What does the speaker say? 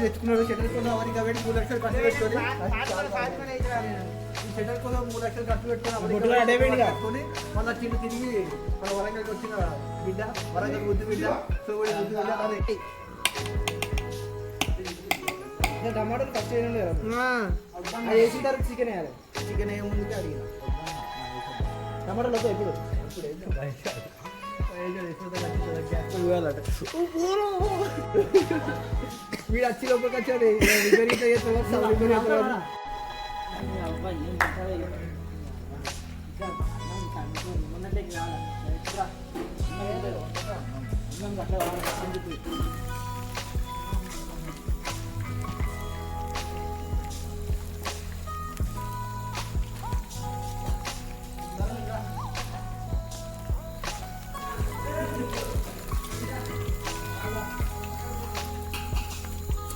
తెచ్చుకున్నాడు షెటర్ కోసం అవన్నీ కాబట్టి 3 లక్షలు ఖర్చు పెట్టుకొని షెటర్ కోసం 3 లక్షలు ఖర్చు పెట్టుకొని మళ్ళీ తిరిగి మన వరంగల్కి వచ్చిన బిడ్డ వరంగల్ బుద్ధి బిడ్డ సో బుద్ధి బిడ్డ టమాటాలు ఫస్ట్ వేయండి కదా అది వేసిన తర్వాత చికెన్ వేయాలి చికెన్ ఏముంది అడిగిన టమాటాలు వద్దా ఇప్పుడు వీడు వచ్చి లోపలికి వచ్చాడు విపరీత